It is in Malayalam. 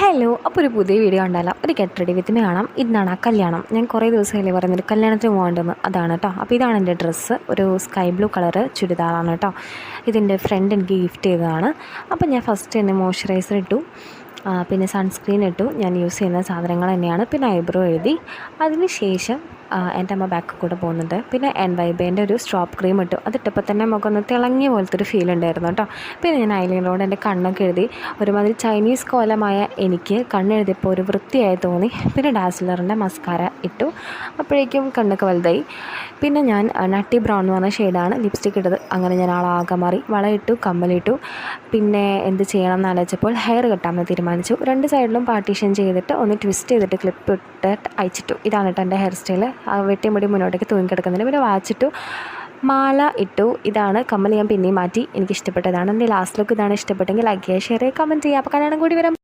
ഹലോ, അപ്പോൾ ഒരു പുതിയ വീഡിയോ ഉണ്ടല്ലോ. ഒരു ഗെറ്റ് റെഡി വിത്ത് മീ കാണാം. ഇന്നാണ് ആ കല്യാണം. ഞാൻ കുറേ ദിവസമല്ലേ പറയുന്നത് കല്യാണത്തിന് പോകേണ്ടതെന്ന്. അതാണ് കേട്ടോ. അപ്പോൾ ഇതാണ് എൻ്റെ ഡ്രസ്സ്. ഒരു സ്കൈ ബ്ലൂ കളറ് ചുരിദാറാണ് കേട്ടോ. ഇതിൻ്റെ ഫ്രണ്ട് എനിക്ക് ഗിഫ്റ്റ് ചെയ്തതാണ്. അപ്പോൾ ഞാൻ ഫസ്റ്റ് തന്നെ മോയ്സ്ചറൈസർ ഇട്ടു, പിന്നെ സൺസ്ക്രീൻ ഇട്ടു. ഞാൻ യൂസ് ചെയ്യുന്ന സാധനങ്ങൾ തന്നെയാണ്. പിന്നെ ഐബ്രോ എഴുതി. അതിന് ശേഷം എൻ്റെ അമ്മ ബാക്കിൽ കൂടെ പോകുന്നുണ്ട്. പിന്നെ എൻവൈബേൻ്റെ ഒരു സ്ട്രോപ്പ് ക്രീം ഇട്ടു. അതിട്ടപ്പോൾ തന്നെ മുഖം ഒന്ന് തിളങ്ങിയ പോലത്തെ ഒരു ഫീൽ ഉണ്ടായിരുന്നു കേട്ടോ. പിന്നെ ഞാൻ ഐലൈനറോട് എൻ്റെ കണ്ണൊക്കെ എഴുതി. ഒരുമാതിരി ചൈനീസ് കോലമായ എനിക്ക് കണ്ണെഴുതിയപ്പോൾ ഒരു വൃത്തിയായി തോന്നി. പിന്നെ ഡാസ്ലറിൻ്റെ മസ്കാര ഇട്ടു. അപ്പോഴേക്കും കണ്ണൊക്കെ വലുതായി. പിന്നെ ഞാൻ നട്ടി ബ്രൗൺ എന്ന് പറഞ്ഞ ഷെയ്ഡാണ് ലിപ്സ്റ്റിക് ഇട്ടത്. അങ്ങനെ ഞാൻ ആളാകെ മാറി. വളയിട്ടു, കമ്മലിട്ടു. പിന്നെ എന്ത് ചെയ്യണം എന്ന് ആലോചിച്ചപ്പോൾ ഹെയർ കെട്ടാമെന്ന് തീരുമാനിച്ചു. രണ്ട് സൈഡിലും പാർട്ടീഷൻ ചെയ്തിട്ട് ഒന്ന് ട്വിസ്റ്റ് ചെയ്തിട്ട് ക്ലിപ്പ് ഇട്ടിട്ട് അയച്ചിട്ടു. ഇതാണ് കേട്ടോ എൻ്റെ ഹെയർ സ്റ്റൈൽ. വെട്ടി മുടി മുന്നോട്ടേക്ക് തൂങ്ങിക്കിടക്കുന്നുണ്ട്. പിന്നെ വാച്ചിട്ടു, മാല ഇട്ടു. ഇതാണ് കമ്മൽ. ഞാൻ പിന്നെയും മാറ്റി. എനിക്ക് ഇഷ്ടപ്പെട്ടതാണ്. എൻ്റെ ലാസ്റ്റ് ലുക്ക് ഇതാണ്. ഇഷ്ടപ്പെട്ടെങ്കിൽ ലൈക്ക് ചെയ്യുക, ഷെയർ ചെയ്യുക, കമൻറ്റ് ചെയ്യുക. അപ്പോൾ കല്യാണം കൂടി വരാം.